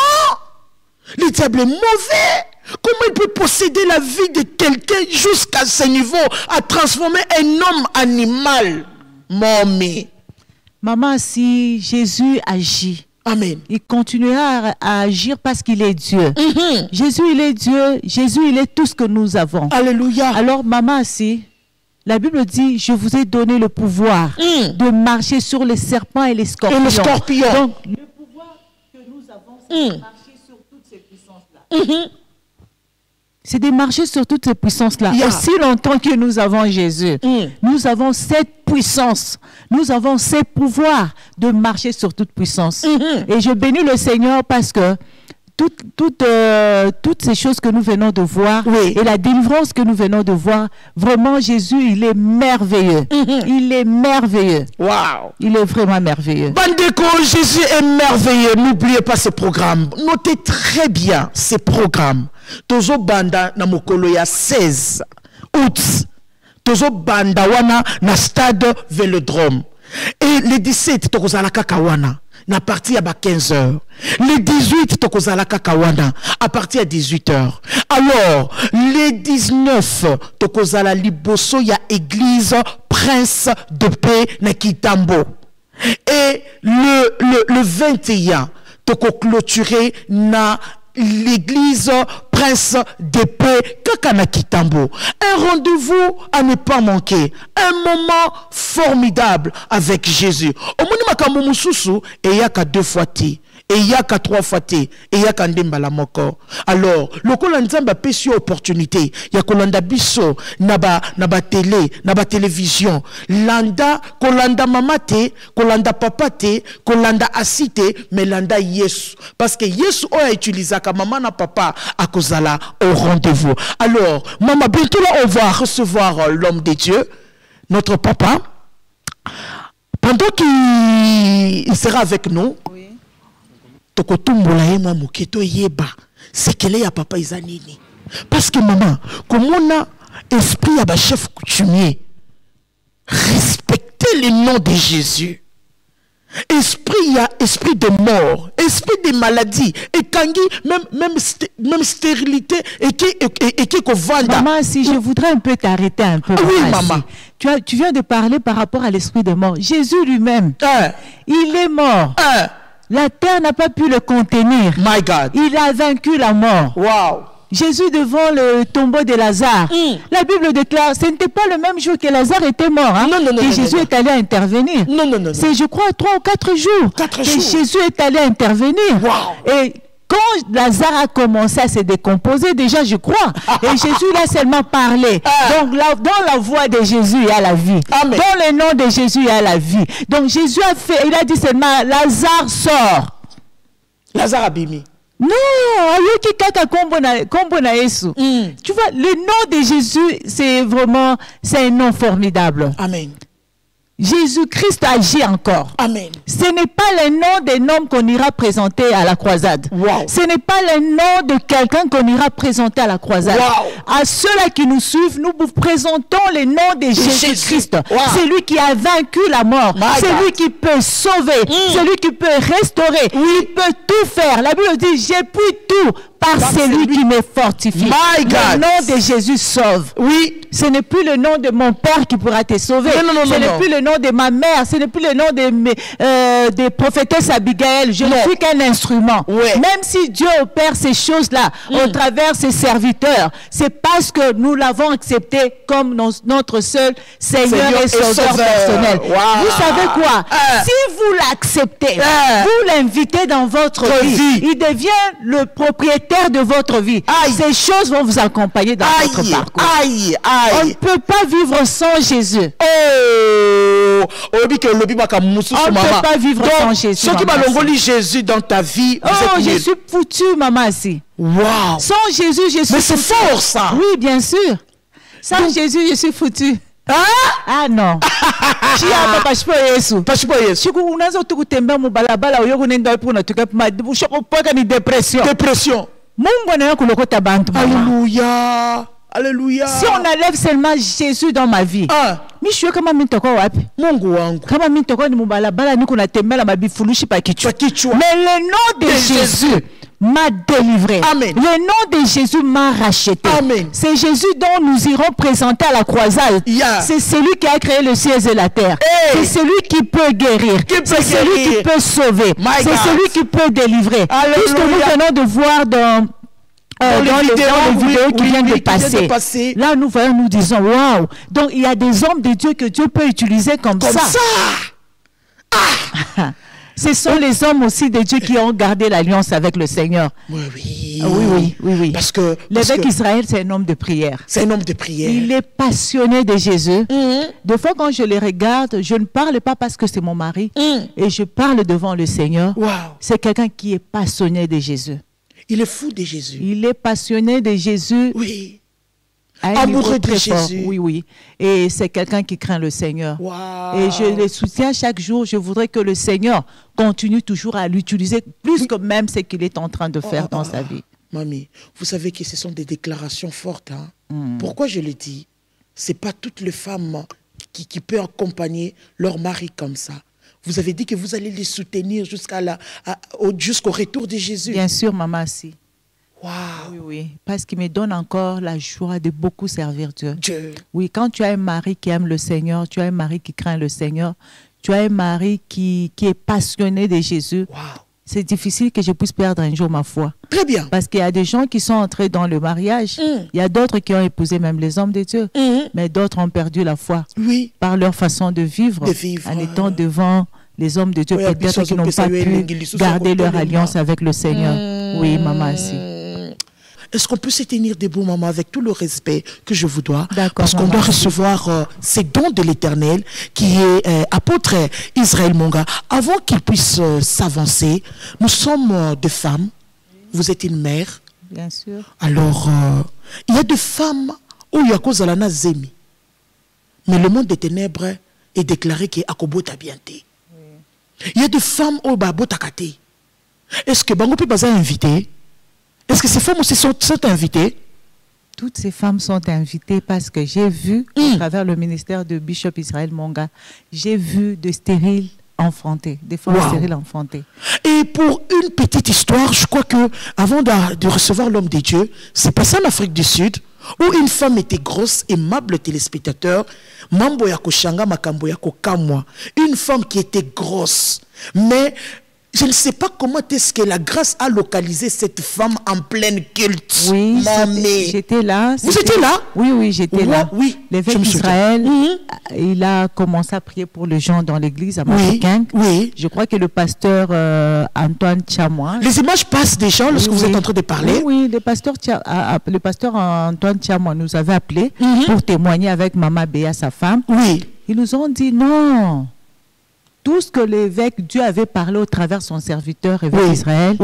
Le diable est mauvais. Comment il peut posséder la vie de quelqu'un jusqu'à ce niveau, à transformer un homme animal? Mamie. Maman, si Jésus agit, amen, il continuera à agir parce qu'il est Dieu. Jésus, il est Dieu. Jésus, il est tout ce que nous avons. Alléluia. Alors, maman, si la Bible dit, je vous ai donné le pouvoir de marcher sur les serpents et les scorpions. Donc, le pouvoir que nous avons, c'est de marcher sur toutes ces puissances-là. C'est de marcher sur toutes ces puissances-là. Aussi longtemps que nous avons Jésus, nous avons cette puissance, nous avons ces pouvoirs de marcher sur toute puissance. Et je bénis le Seigneur parce que toutes ces choses que nous venons de voir et la délivrance que nous venons de voir, vraiment Jésus, il est merveilleux. Il est merveilleux. Wow. Il est vraiment merveilleux. Bandeko, Jésus est merveilleux. N'oubliez pas ce programme. Notez très bien ces programmes. Tozo banda na mokolo ya 16 août. Tozo banda wana na stade Vélodrome. Et le 17 tokozalaka kawana. Na partir à 15h. Le 18, tokozalaka kawana à partir à 18h. Alors, le 19, tokozala liboso ya église Prince de Paix na Kitambo. Et le 21, toko clôturer na l'église Prince de Paix Kakana Kitambo. Un rendez-vous à ne pas manquer. Un moment formidable avec Jésus. Au moni makambo mususu et yaka 2 fois ti. Et yaka 3 fois ti. Et yaka ndemba la moko. Alors, lokola nzamba pesi opportunité. Ya kolanda biso naba télé, naba télévision. Landa kolanda mama te, kolanda papa te, kolanda asite, mais landa Yesu. Parce que Yesu a utilisé ka maman na papa à kozala au rendez-vous. Alors, maman, bientôt là, on va recevoir l'homme de Dieu, notre papa. Pendant qu'il sera avec nous, c'est qu'il y a papa Izanini. Parce que maman, comme on a esprit à chef coutumier, respectez le nom de Jésus. Esprit, il y a esprit de mort, esprit de maladie, et kangi, même stérilité, et qui vanda. Maman, si je voudrais un peu t'arrêter un peu. Oui, maman. Tu viens de parler par rapport à l'esprit de mort. Jésus lui-même, il est mort. La terre n'a pas pu le contenir. My God. Il a vaincu la mort. Wow. Jésus devant le tombeau de Lazare. La Bible déclare, ce n'était pas le même jour que Lazare était mort. Hein, et Jésus est allé intervenir. C'est, je crois, 3 ou 4 jours. Que Jésus est allé intervenir. Wow. Et quand Lazare a commencé à se décomposer, déjà, je crois, et Jésus l'a seulement parlé. Donc, là, dans la voix de Jésus, il y a la vie. Amen. Dans le nom de Jésus, il y a la vie. Donc, Jésus a fait, il a dit seulement, Lazare sort. Lazare a bimi. Non, tu vois, le nom de Jésus, c'est vraiment, c'est un nom formidable. Amen. Jésus-Christ agit encore. Amen. Ce n'est pas le nom d'un homme qu'on ira présenter à la croisade. Wow. Ce n'est pas le nom de quelqu'un qu'on ira présenter à la croisade. Wow. À ceux-là qui nous suivent, nous vous présentons le nom de Jésus-Christ. Wow. C'est lui qui a vaincu la mort. C'est lui qui peut sauver. C'est lui qui peut restaurer. Il peut tout faire. La Bible dit, j'ai pris tout par celui qui me fortifie. Le nom de Jésus sauve. Oui. Ce n'est plus le nom de mon père qui pourra te sauver. Ce n'est plus le nom de ma mère. Ce n'est plus le nom de prophétesse Abigail. Je ne suis qu'un instrument. Même si Dieu opère ces choses-là au travers ses serviteurs, c'est parce que nous l'avons accepté comme notre seul Seigneur et Sauveur personnel. Vous savez quoi? Si vous l'acceptez, vous l'invitez dans votre vie, il devient le propriétaire de votre vie. Ces choses vont vous accompagner dans votre parcours. On ne peut pas vivre sans Jésus. On ne peut pas vivre sans Jésus. Ceux qui m'ont Jésus dans ta vie, je suis foutu, maman, si. Wow. Sans Jésus, je suis Mais c'est fort, ça. Oui, bien sûr. Sans Jésus, je suis foutu. Ah non. Dépression. Alléluia. Alléluia. Si on enlève seulement Jésus dans ma vie, mais le nom de Jésus m'a délivré. Amen. Le nom de Jésus m'a racheté. C'est Jésus dont nous irons présenter à la croisade. C'est celui qui a créé le ciel et la terre. C'est celui qui peut guérir. C'est celui qui peut sauver. C'est celui qui peut délivrer. Tout ce que nous venons de voir dans les vidéos qui viennent de passer. Là, nous voyons, nous disons, waouh! Donc, il y a des hommes de Dieu que Dieu peut utiliser comme ça. Ce sont les hommes aussi de Dieu qui ont gardé l'alliance avec le Seigneur. Oui. Parce que l'évêque Israël, c'est un homme de prière. C'est un homme de prière. Il est passionné de Jésus. Des fois, quand je les regarde, je ne parle pas parce que c'est mon mari. Et je parle devant le Seigneur. Wow. C'est quelqu'un qui est passionné de Jésus. Il est fou de Jésus. Il est passionné de Jésus. Oui. Amoureux de Jésus. Oui, oui. Et c'est quelqu'un qui craint le Seigneur. Wow. Et je le soutiens chaque jour. Je voudrais que le Seigneur continue toujours à l'utiliser plus que même ce qu'il est en train de faire dans sa vie. Mamie, vous savez que ce sont des déclarations fortes. Hein? Pourquoi je le dis? Ce n'est pas toutes les femmes qui peuvent accompagner leur mari comme ça. Vous avez dit que vous allez les soutenir jusqu'au retour de Jésus. Bien sûr, maman, si. Wow. Oui, oui, parce qu'il me donne encore la joie de beaucoup servir Dieu. Oui, quand tu as un mari qui aime le Seigneur, tu as un mari qui craint le Seigneur, tu as un mari qui est passionné de Jésus, c'est difficile que je puisse perdre un jour ma foi. Très bien. Parce qu'il y a des gens qui sont entrés dans le mariage, il y a d'autres qui ont épousé même les hommes de Dieu, mais d'autres ont perdu la foi par leur façon de vivre. En étant devant les hommes de Dieu, peut-être qui n'ont pas pu garder leur alliance avec le Seigneur. Oui, maman, si. Est-ce qu'on peut se tenir debout, maman, avec tout le respect que je vous dois? Parce qu'on maman, doit recevoir ces dons de l'Éternel, qui est apôtre Israël Monga. Avant qu'il puisse s'avancer, nous sommes des femmes. Vous êtes une mère. Bien sûr. Alors, il y a des femmes où il y a cause à la zemi. Mais le monde des ténèbres est déclaré qu'il y a Akobota bienté. Il y a des femmes où Babota kate. Est-ce que Bango peut pas inviter? Est-ce que ces femmes aussi sont invitées? Toutes ces femmes sont invitées parce que j'ai vu, à travers le ministère de Bishop Israël Monga, j'ai vu de stériles enfantées, des femmes stériles enfantées. Et pour une petite histoire, je crois que avant de recevoir l'homme de Dieu, c'est passé en Afrique du Sud, où une femme était grosse, aimable téléspectateur, mambo ya koshanga makambo ya kokamwa, une femme qui était grosse, mais je ne sais pas comment est-ce que la grâce a localisé cette femme en pleine culte. Oui, j'étais là. Vous étiez là? Oui, oui, j'étais là. Oui, l'évêque d'Israël, il a commencé à prier pour les gens dans l'église à Mafiquin. Oui. Je crois que le pasteur Antoine Tchamois. Les images passent déjà lorsque vous êtes en train de parler. Oui, le pasteur Antoine Tchamois nous avait appelé pour témoigner avec Maman Béa, sa femme. Oui. Ils nous ont dit non. Tout ce que l'évêque, Dieu avait parlé au travers de son serviteur, évêque Israël,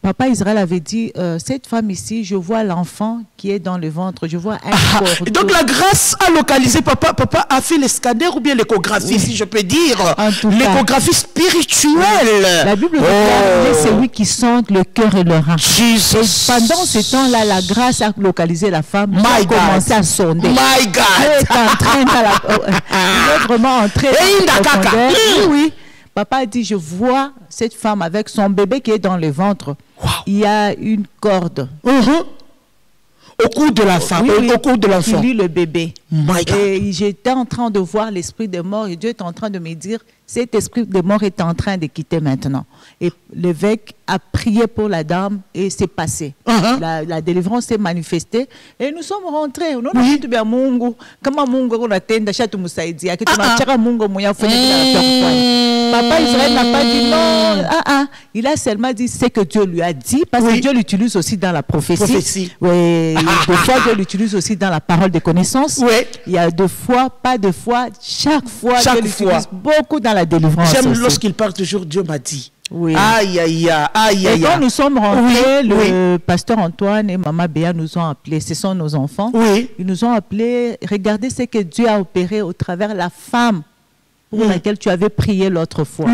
Papa Israël avait dit, cette femme ici, je vois l'enfant qui est dans le ventre, je vois un corps. Donc la grâce a localisé, papa a fait les scanners ou bien l'échographie, si je peux dire, l'échographie spirituelle. La Bible dit c'est lui qui sonde le cœur et le rein. Et pendant ce temps-là, la grâce a localisé la femme, a commencé à sonder. My God! Il est en train il est vraiment entré dans oui. Papa a dit, je vois cette femme avec son bébé qui est dans le ventre. Il y a une corde. Au cou de la femme, au cou de l'enfant. Qui lit le bébé. My God. Et j'étais en train de voir l'esprit de mort et Dieu est en train de me dire, cet esprit de mort est en train de quitter maintenant. Et l'évêque a prié pour la dame et c'est passé. La délivrance s'est manifestée et nous sommes rentrés. Nous avons dit, Mungu, comment Mungu on attend d'achat Moussaïdi, à qui tu m'as Mungu moya Papa Israël n'a pas dit non. Il a seulement dit ce que Dieu lui a dit parce que Dieu l'utilise aussi dans la prophétie. Oui. Des fois Dieu l'utilise aussi dans la parole de connaissance. Il y a deux fois, pas deux fois, chaque fois Dieu l'utilise beaucoup dans la délivrance. J'aime lorsqu'il parle toujours, Dieu m'a dit. Oui. Aïe, aïe, aïe, aïe, aïe. Et quand nous sommes rentrés, le pasteur Antoine et Maman Béa nous ont appelés. Ce sont nos enfants. Ils nous ont appelés. Regardez ce que Dieu a opéré au travers la femme pour laquelle tu avais prié l'autre fois.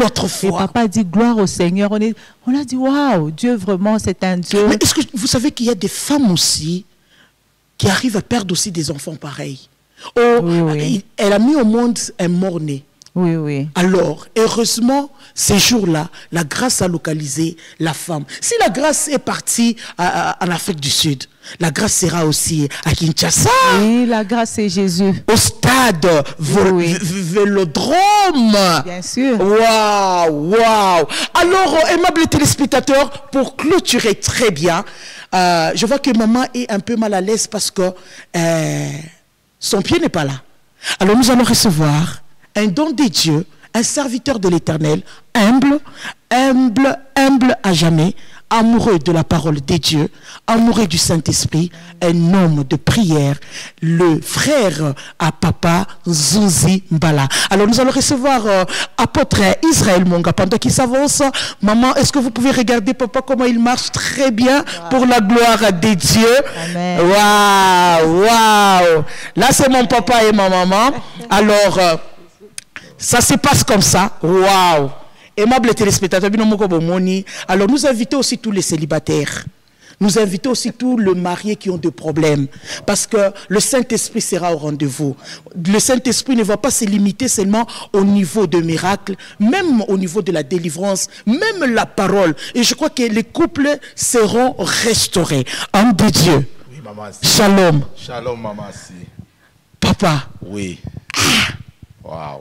Et papa a dit gloire au Seigneur. On a dit waouh, Dieu vraiment c'est un Dieu. Mais est-ce que vous savez qu'il y a des femmes aussi qui arrivent à perdre aussi des enfants pareils? Elle a mis au monde un mort-né. Alors, heureusement, ces jours-là, la grâce a localisé la femme. Si la grâce est partie en Afrique du Sud, la grâce sera aussi à Kinshasa. Oui, la grâce c'est Jésus. Au stade Vélodrome. Bien sûr. Waouh, waouh. Alors, aimables téléspectateurs, pour clôturer très bien, je vois que maman est un peu mal à l'aise parce que son pied n'est pas là. Alors, nous allons recevoir un don de Dieu, un serviteur de l'Éternel, humble, humble, humble à jamais, amoureux de la parole de Dieu, amoureux du Saint-Esprit, un homme de prière, le frère à papa Nzunzi Mbala. Alors nous allons recevoir apôtre Israël Monga pendant qu'il s'avance. Maman, est-ce que vous pouvez regarder papa comment il marche très bien pour la gloire de Dieu? Amen. Waouh, waouh. Là c'est mon papa et ma maman. Alors ça se passe comme ça. Waouh. Aimable téléspectateurs, alors nous invitons aussi tous les célibataires. Nous invitons aussi tous les mariés qui ont des problèmes. Parce que le Saint-Esprit sera au rendez-vous. Le Saint-Esprit ne va pas se limiter seulement au niveau de miracles, même au niveau de la délivrance, même la parole. Et je crois que les couples seront restaurés. Homme de Dieu. Oui, maman. Shalom. Shalom, maman. Papa. Oui. Waouh.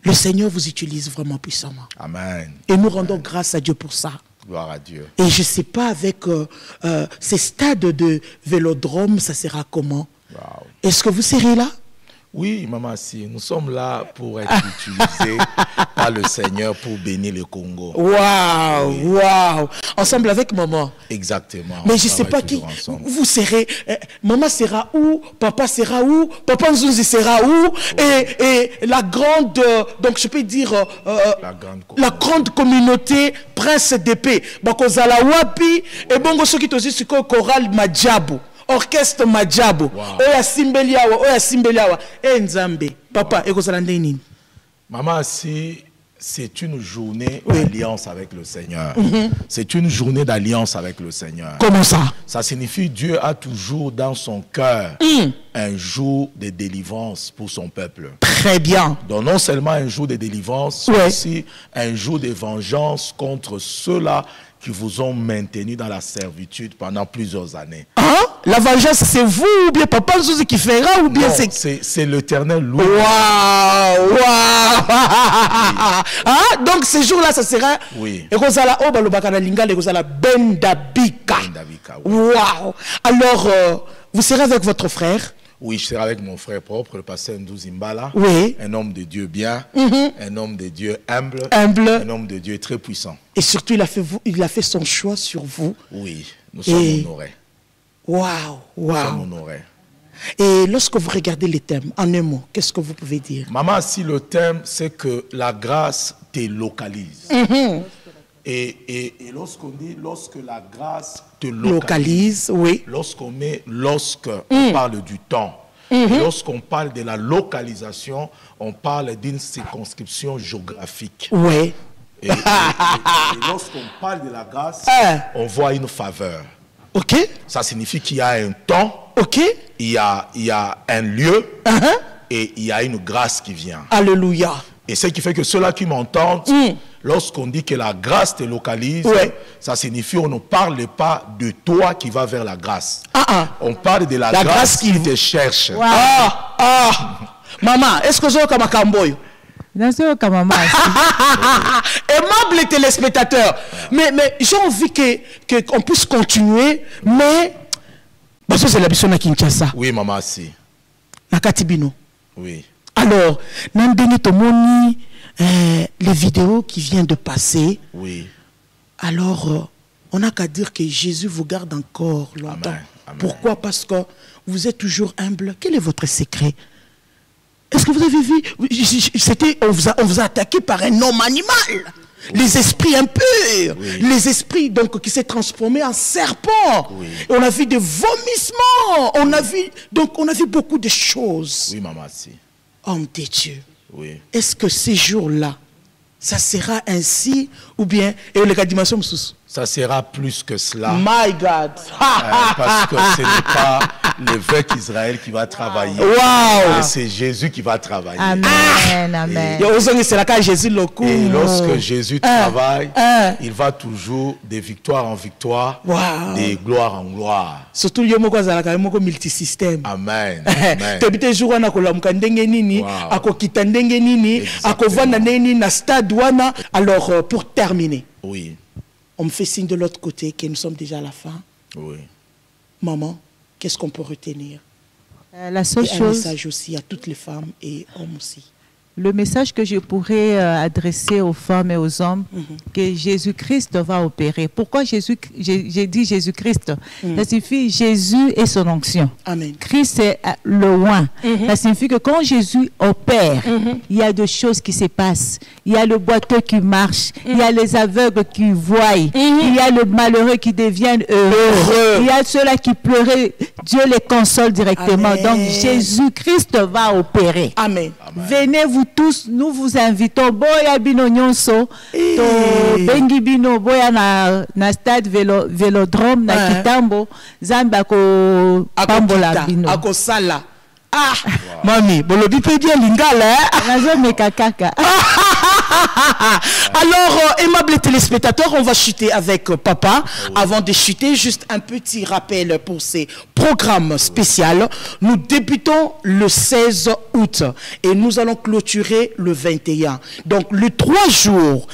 Le Seigneur vous utilise vraiment puissamment. Amen. Et nous rendons grâce à Dieu pour ça. Gloire à Dieu. Et je ne sais pas avec ces stades de vélodrome, ça sera comment? Wow. Est-ce que vous serez là? Oui, maman, si. Nous sommes là pour être utilisés par le Seigneur pour bénir le Congo. Waouh, oui. Waouh. Ensemble avec maman. Exactement. Mais je ne sais pas qui. Vous serez. Maman sera où? Papa sera où? Papa Nzunzi sera où? Oui. Et la grande. Donc je peux dire. La grande communauté Prince d'épée. Bakozala wapi. Et bongo soki tozi siko choral Madjabu. Orchestre Madjabo. Oya Simbeliawa, Oya Simbeliawa. Nzambe. Papa, ekozala nini? Maman, si c'est une journée d'alliance avec le Seigneur. C'est une journée d'alliance avec le Seigneur. Comment ça? Ça signifie Dieu a toujours dans son cœur un jour de délivrance pour son peuple. Très bien. Donc non seulement un jour de délivrance, mais aussi un jour de vengeance contre ceux-là qui vous ont maintenu dans la servitude pendant plusieurs années. Hein? La vengeance, c'est vous ou bien Papa Nzunzi qui fera ou bien c'est l'Éternel lui. Waouh, waouh. Ah, donc ce jour-là, ça sera. Oui. Waouh. Alors, vous serez avec votre frère? Oui, je serai avec mon frère propre, le pasteur Nzunzi Mbala. Oui. Un homme de Dieu bien, un homme de Dieu humble, un homme de Dieu très puissant. Et surtout, il a fait son choix sur vous. Oui, nous sommes honorés. Waouh, waouh. Nous sommes honorés. Et lorsque vous regardez les thèmes, en un mot, qu'est-ce que vous pouvez dire? Maman, si le thème, c'est que la grâce te localise. Et lorsqu'on dit, lorsque la grâce te localise, oui. Lorsqu'on parle du temps, lorsqu'on parle de la localisation, on parle d'une circonscription géographique. Oui. Et lorsqu'on parle de la grâce, on voit une faveur. Ok. Ça signifie qu'il y a un temps, ok. Il y a un lieu, et il y a une grâce qui vient. Alléluia. Et ce qui fait que ceux-là qui m'entendent, lorsqu'on dit que la grâce te localise, ça signifie qu'on ne parle pas de toi qui va vers la grâce. On parle de la grâce qui te cherche. Wow. Maman, est-ce que j'ai comme un camboy? Aimable téléspectateurs, mais j'ai envie qu'on puisse continuer, mais c'est la mission à Kinshasa. Oui, maman, si. Na Katibino. Oui. Alors, Nandeni Tomoni, les vidéos qui viennent de passer. Oui. Alors, on n'a qu'à dire que Jésus vous garde encore longtemps. Amen. Amen. Pourquoi? Parce que vous êtes toujours humble. Quel est votre secret? Est-ce que vous avez vu? On vous a attaqué par un homme animal. Oui. Les esprits impurs. Oui. Les esprits donc, qui s'est transformé en serpent. Oui. Et on a vu des vomissements. On a vu beaucoup de choses. Oui, maman, si. Homme de Dieu. Oui. Est-ce que ces jours-là, ça sera ainsi ou bien et le cas dimension ça sera plus que cela. My God. Parce que ce n'est pas l'évêque Israël qui va travailler. Wow. C'est Jésus qui va travailler. Amen. Amen. Et lorsque Jésus travaille, il va toujours de victoire en victoire, de gloire en gloire. Surtout il y a multisystème. Amen. Alors pour terminer. Oui. On me fait signe de l'autre côté que nous sommes déjà à la fin. Oui. Maman, qu'est-ce qu'on peut retenir? La seule chose. Un message aussi à toutes les femmes et hommes aussi. Le message que je pourrais adresser aux femmes et aux hommes, que Jésus-Christ va opérer. Pourquoi j'ai dit Jésus-Christ? Ça signifie Jésus et son onction. Amen. Christ c'est le oint. Ça signifie que quand Jésus opère, il y a des choses qui se passent. Il y a le boiteux qui marche, il y a les aveugles qui voient, il y a le malheureux qui deviennent heureux, il y a ceux-là qui pleuraient, Dieu les console directement. Amen. Donc Jésus-Christ va opérer. Amen. Venez vous tous, nous vous invitons. Boya bino nyonso, to bengi bino boya na stade Vélodrome na Kitambo, zamba ko pambola bino. Ako sala. Ah, mami, bolobi pe dia lingala. Nazo mekakaka. Alors, aimables téléspectateurs, on va chuter avec papa. Avant de chuter, juste un petit rappel pour ces programmes spéciaux. Nous débutons le 16 août et nous allons clôturer le 21. Donc, les 3 jours,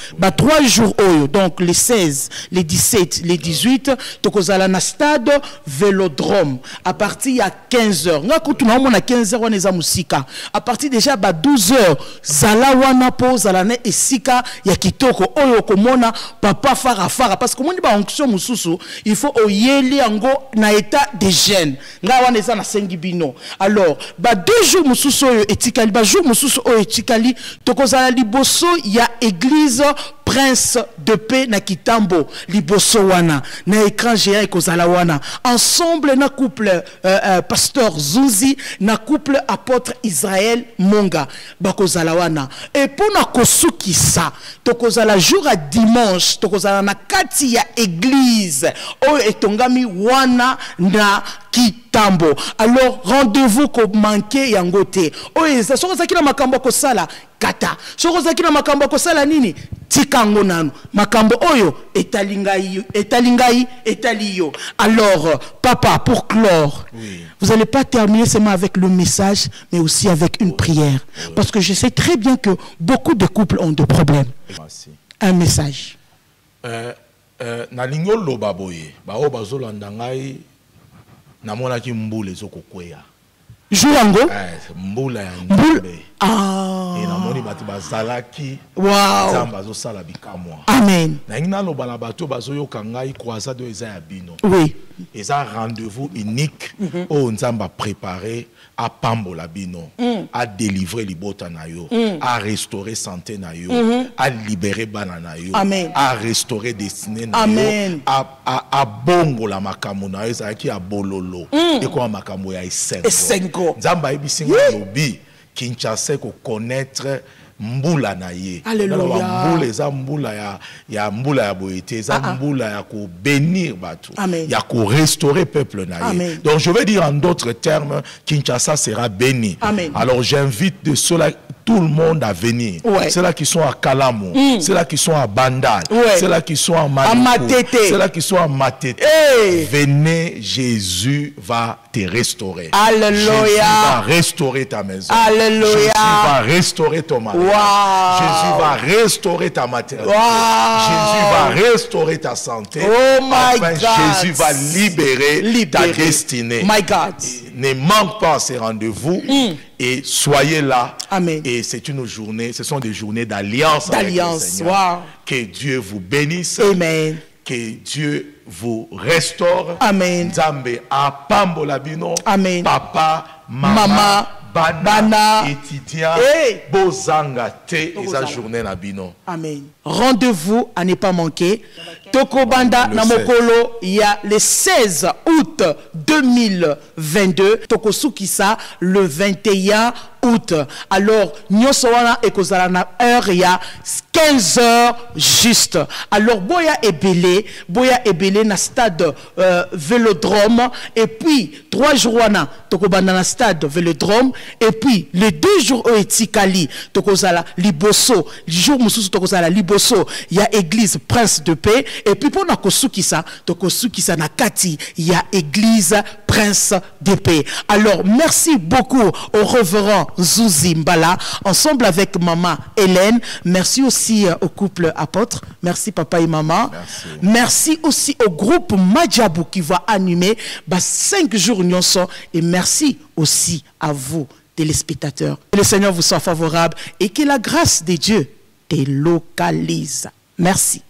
donc les 16, les 17, les 18, tokozala na stade Vélodrome. À partir de 15h. On a 15h, on est à Moussika. À partir déjà de 12h, Zala wana po, Zala ne esika ya kitoko oyo komona papa fara parce que moni ba onction mususu il faut oyeli ango na état de gêne nga wana eza na sengi bino. Alors ba 2 jours mususu oyo etikali ba jour mususu oyo etikali tokozala liboso ya église Prince de Paix na Kitambo liboso wana na écran géant ekozala wana ensemble na couple pasteur Zuzi na couple apôtre Israël Monga bakozala wana et pour na kosukisa tokozala jour à dimanche tokozala na kati ya église oyo etongami wana na Kitambo. Alors rendez-vous ko manqué yango te oyo eza soko zakina makambo ko sala kata soko zakina makambo ko sala nini tikango nanu makambo oyo etalingai etaliyo. Alors papa, pour clore, vous n'allez pas terminer seulement avec le message mais aussi avec une prière parce que je sais très bien que beaucoup de couples ont des problèmes. Un message. Na lingo loba boye ba o bazolanda ngai namona ki mbule zokokweya Jouango mbula ya Nzambe. Et namoni bati bazalaki Nzambe azosala bikamwa. Amen. Na ngina loba na bato bazoyoka ngai croisade eza ya bino. Oui. Eza rendez-vous unique au Nzambe a préparé à pambola bino, à délivrer libota na yo, à restaurer santé na yo, à libérer bana na yo, à restaurer destinée na yo, à bongo la makambo na yo, ça qui a bololo et quoi makambo ya esengo. Nzamba ibisinga lobi Kinshasa ko connaître mbula na ye. Alléluia. Mbula eza mbula ya mbula ya boité, eza mbula ya ko bénir batu, ya ko restaurer peuple na ye. Donc je veux dire en d'autres termes, Kinshasa sera béni. Alors j'invite de ceux-là tout le monde à venir. Ceux-là qui sont à Kalamu, ceux-là qui sont à Bandal, ceux-là qui sont à Matete, ceux-là qui sont à Matete. Venez, Jésus va te restaurer. Alléluia. Jésus va restaurer ta maison. Alléluia. Jésus va restaurer ton mari. Jésus va restaurer ta maternité. Jésus va restaurer ta santé. Oh my God. Jésus va libérer ta destinée. My God. Ne manque pas à ces rendez-vous et soyez là. Amen. Et c'est une journée, ce sont des journées d'alliance. D'alliance. Wow. Que Dieu vous bénisse. Amen. Que Dieu vous restaure. Amen. Nzambe apambola bino. Amen. Papa, maman, bana, étudiant, bozanga te eza journée na bino. Amen. Rendez-vous à ne pas manquer. Toko Banda Namokolo, il y a le 16 août 2022. Toko Sukisa le 21 août. Alors, Nyosowana et Kozalana heure, il y a 15 heures juste. Alors, Boya Ebele na stade Vélodrome. Et puis, 3 jours, Toko Banda na stade Vélodrome. Et puis, les 2 jours au Etikali, Toko Zala Liboso. Le jour Moussou Toko Zala Liboso, il y a église Prince de Paix. Et puis, pour Nakosukisa, Tokosukisa Nakati, il y a église Prince de Paix. Alors, merci beaucoup au révérend Zuzi Mbala, ensemble avec maman Hélène. Merci aussi au couple apôtre. Merci papa et maman. Merci aussi au groupe Madjabou qui va animer 5 jours Nyonso. Et merci aussi à vous, téléspectateurs. Que le Seigneur vous soit favorable et que la grâce de Dieu te localise. Merci.